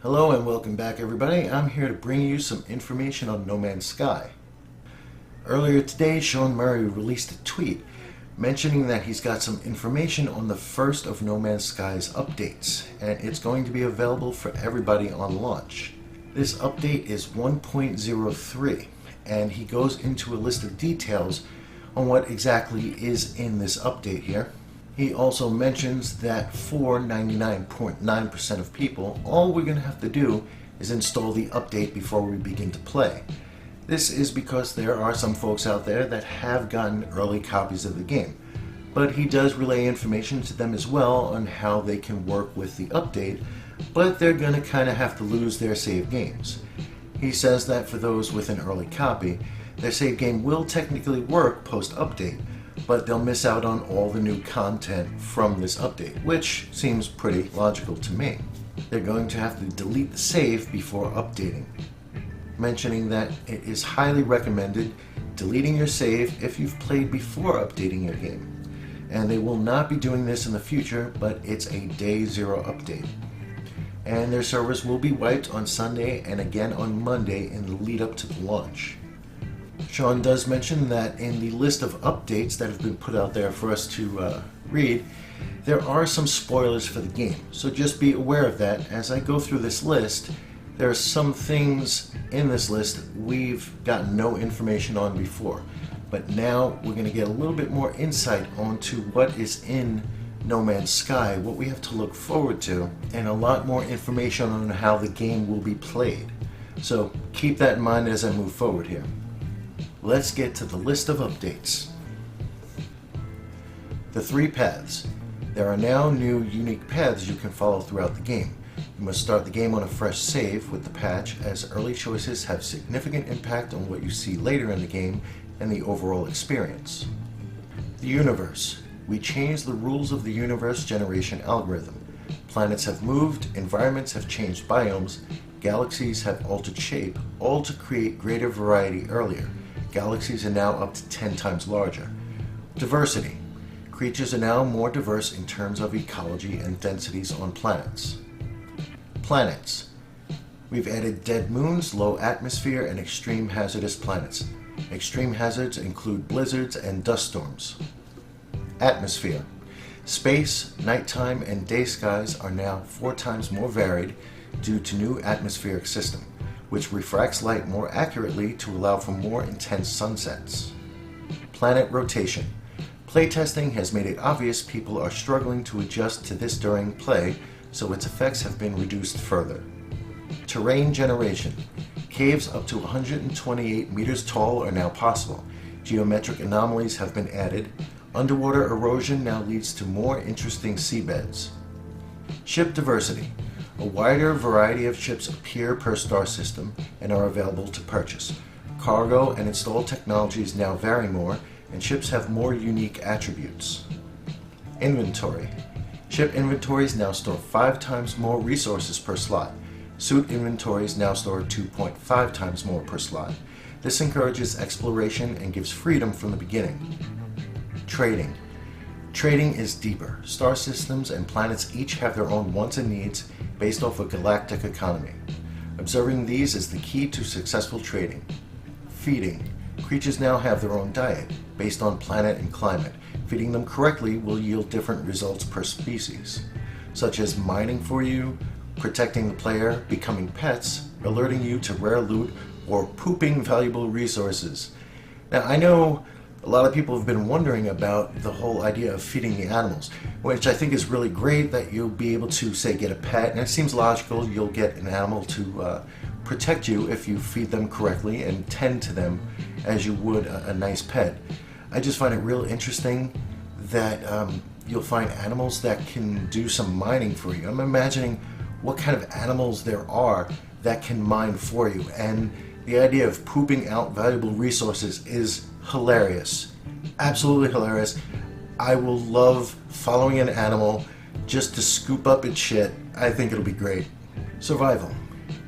Hello and welcome back everybody. I'm here to bring you some information on No Man's Sky. Earlier today, Sean Murray released a tweet mentioning that he's got some information on the first of No Man's Sky's updates, and it's going to be available for everybody on launch. This update is 1.03, and he goes into a list of details on what exactly is in this update here. He also mentions that for 99.9% of people, all we're going to have to do is install the update before we begin to play. This is because there are some folks out there that have gotten early copies of the game, but he does relay information to them as well on how they can work with the update, but they're going to kind of have to lose their save games. He says that for those with an early copy, their save game will technically work post-update, but they'll miss out on all the new content from this update, which seems pretty logical to me. They're going to have to delete the save before updating, mentioning that it is highly recommended deleting your save if you've played before updating your game. And they will not be doing this in the future, but it's a day zero update. And their servers will be wiped on Sunday and again on Monday in the lead up to the launch. Sean does mention that in the list of updates that have been put out there for us to read, there are some spoilers for the game. So just be aware of that. As I go through this list, there are some things in this list we've gotten no information on before. But now we're going to get a little bit more insight onto what is in No Man's Sky, what we have to look forward to, and a lot more information on how the game will be played. So keep that in mind as I move forward here. Let's get to the list of updates. The 3 paths. There are now new unique paths you can follow throughout the game. You must start the game on a fresh save with the patch, as early choices have significant impact on what you see later in the game and the overall experience. The universe. We changed the rules of the universe generation algorithm. Planets have moved, environments have changed biomes, galaxies have altered shape, all to create greater variety earlier. Galaxies are now up to 10 times larger. Diversity. Creatures are now more diverse in terms of ecology and densities on planets. Planets. We've added dead moons, low atmosphere, and extreme hazardous planets. Extreme hazards include blizzards and dust storms. Atmosphere. Space, nighttime, and day skies are now 4 times more varied due to new atmospheric system, which refracts light more accurately to allow for more intense sunsets. Planet rotation. Playtesting has made it obvious people are struggling to adjust to this during play, so its effects have been reduced further. Terrain generation. Caves up to 128 meters tall are now possible. Geometric anomalies have been added. Underwater erosion now leads to more interesting seabeds. Ship diversity. A wider variety of ships appear per star system and are available to purchase. Cargo and installed technologies now vary more, and ships have more unique attributes. Inventory. Ship inventories now store 5 times more resources per slot. Suit inventories now store 2.5 times more per slot. This encourages exploration and gives freedom from the beginning. Trading. Trading is deeper. Star systems and planets each have their own wants and needs based off a galactic economy. Observing these is the key to successful trading. Feeding. Creatures now have their own diet based on planet and climate. Feeding them correctly will yield different results per species, such as mining for you, protecting the player, becoming pets, alerting you to rare loot, or pooping valuable resources. Now, I know a lot of people have been wondering about the whole idea of feeding the animals, which I think is really great, that you'll be able to, say, get a pet, and it seems logical you'll get an animal to protect you if you feed them correctly and tend to them as you would a nice pet. I just find it real interesting that you'll find animals that can do some mining for you. I'm imagining what kind of animals there are that can mine for you, and the idea of pooping out valuable resources is hilarious. Absolutely hilarious. I will love following an animal just to scoop up its shit. I think it'll be great. Survival.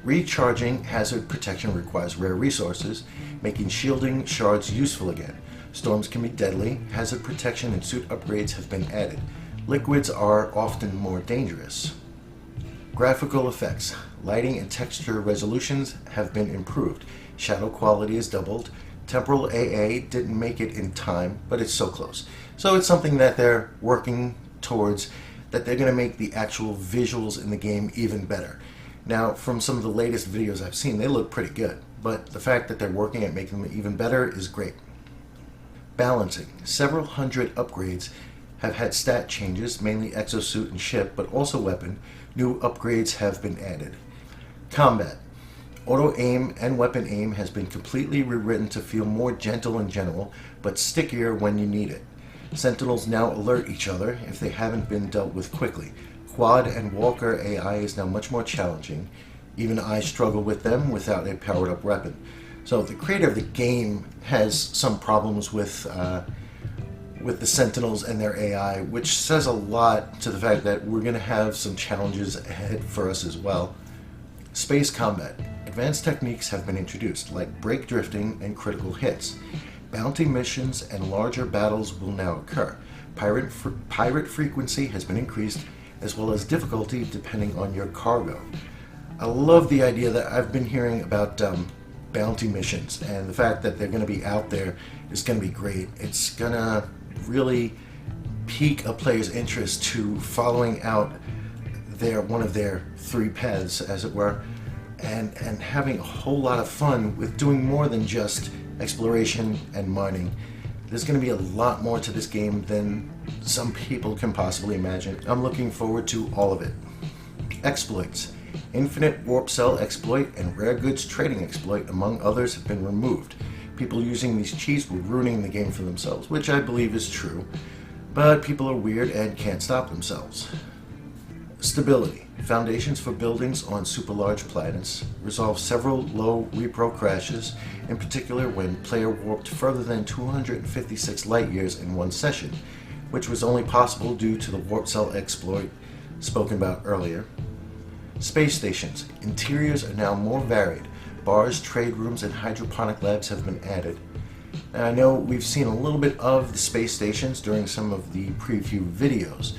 Recharging hazard protection requires rare resources, making shielding shards useful again. Storms can be deadly. Hazard protection and suit upgrades have been added. Liquids are often more dangerous. Graphical effects. Lighting and texture resolutions have been improved. Shadow quality is doubled. Temporal AA didn't make it in time, but it's so close. So it's something that they're working towards, that they're going to make the actual visuals in the game even better. Now, from some of the latest videos I've seen, they look pretty good, but the fact that they're working at making them even better is great. Balancing. Several hundred upgrades have had stat changes, mainly exosuit and ship, but also weapon. New upgrades have been added. Combat. Auto aim and weapon aim has been completely rewritten to feel more gentle in general, but stickier when you need it. Sentinels now alert each other if they haven't been dealt with quickly. Quad and Walker AI is now much more challenging. Even I struggle with them without a powered up weapon. So the creator of the game has some problems with the Sentinels and their AI, which says a lot to the fact that we're going to have some challenges ahead for us as well. Space combat. Advanced techniques have been introduced, like brake drifting and critical hits. Bounty missions and larger battles will now occur. Pirate frequency has been increased, as well as difficulty depending on your cargo. I love the idea that I've been hearing about bounty missions, and the fact that they're going to be out there is going to be great. It's going to really pique a player's interest to following out one of their three paths, as it were, and having a whole lot of fun with doing more than just exploration and mining. There's going to be a lot more to this game than some people can possibly imagine. I'm looking forward to all of it. Exploits. Infinite warp cell exploit and rare goods trading exploit, among others, have been removed. People using these cheats were ruining the game for themselves, which I believe is true, but people are weird and can't stop themselves. Stability. Foundations for buildings on super large planets. Resolve several low repro crashes, in particular when player warped further than 256 light years in one session, which was only possible due to the warp cell exploit spoken about earlier. Space stations. Interiors are now more varied. Bars, trade rooms, and hydroponic labs have been added. Now, I know we've seen a little bit of the space stations during some of the preview videos,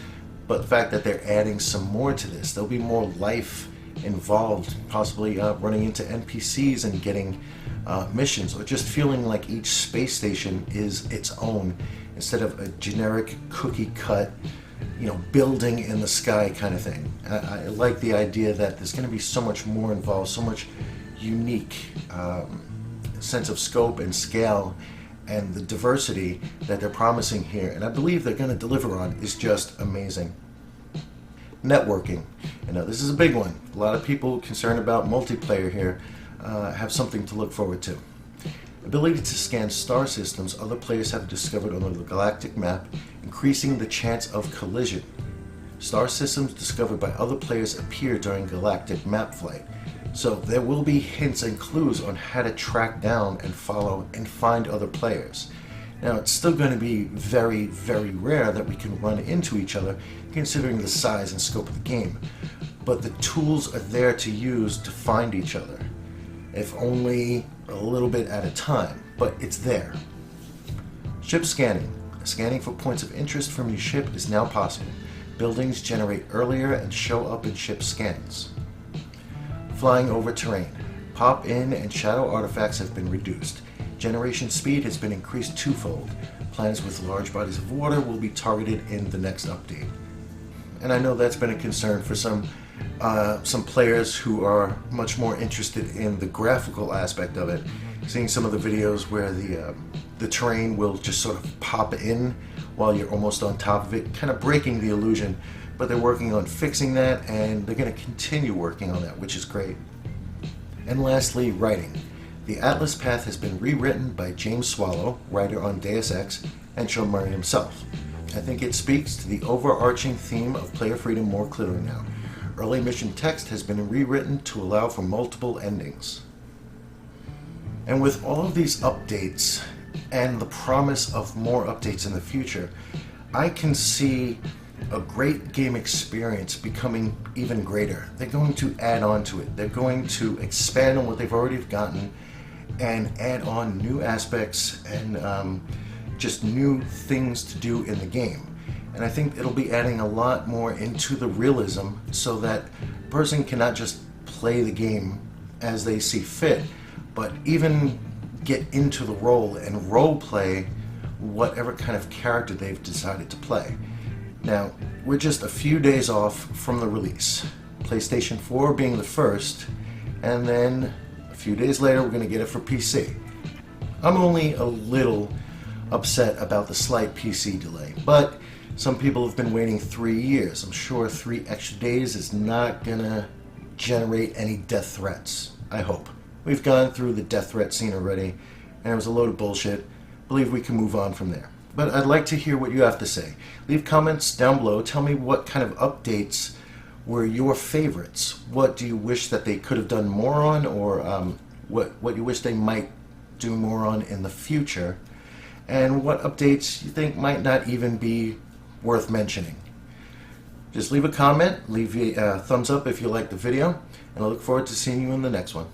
but the fact that they're adding some more to this, there'll be more life involved, possibly running into NPCs and getting missions, or just feeling like each space station is its own instead of a generic cookie cut, building in the sky kind of thing. I like the idea that there's going to be so much more involved, so much unique sense of scope and scale, and the diversity that they're promising here, and I believe they're going to deliver on, is just amazing. Networking. This is a big one. A lot of people concerned about multiplayer here have something to look forward to. Ability to scan star systems other players have discovered on the galactic map, increasing the chance of collision. Star systems discovered by other players appear during galactic map flight, so there will be hints and clues on how to track down and follow and find other players. Now, it's still going to be very, very rare that we can run into each other, considering the size and scope of the game, but the tools are there to use to find each other, if only a little bit at a time, but it's there. Ship scanning. Scanning for points of interest from your ship is now possible. Buildings generate earlier and show up in ship scans. Flying over terrain. Pop-in and shadow artifacts have been reduced. Generation speed has been increased twofold. Planets with large bodies of water will be targeted in the next update. And I know that's been a concern for some players who are much more interested in the graphical aspect of it. Seeing some of the videos where the terrain will just sort of pop in while you're almost on top of it, kind of breaking the illusion. But they're working on fixing that, and they're going to continue working on that, which is great. And lastly, writing. The Atlas path has been rewritten by James Swallow, writer on Deus Ex, and Sean Murray himself. I think it speaks to the overarching theme of player freedom more clearly now. Early mission text has been rewritten to allow for multiple endings. And with all of these updates and the promise of more updates in the future, I can see a great game experience becoming even greater. They're going to add on to it. They're going to expand on what they've already gotten and add on new aspects and just new things to do in the game. And I think it'll be adding a lot more into the realism so that a person cannot just play the game as they see fit, but even get into the role and role play whatever kind of character they've decided to play. Now, we're just a few days off from the release, PlayStation 4 being the first, and then a few days later we're going to get it for PC. I'm only a little upset about the slight PC delay, but some people have been waiting 3 years. I'm sure 3 extra days is not going to generate any death threats, I hope. We've gone through the death threat scene already, and it was a load of bullshit. I believe we can move on from there. But I'd like to hear what you have to say. Leave comments down below. Tell me what kind of updates were your favorites. What do you wish that they could have done more on, or what you wish they might do more on in the future, and what updates you think might not even be worth mentioning. Just leave a comment, leave a thumbs up if you like the video, and I look forward to seeing you in the next one.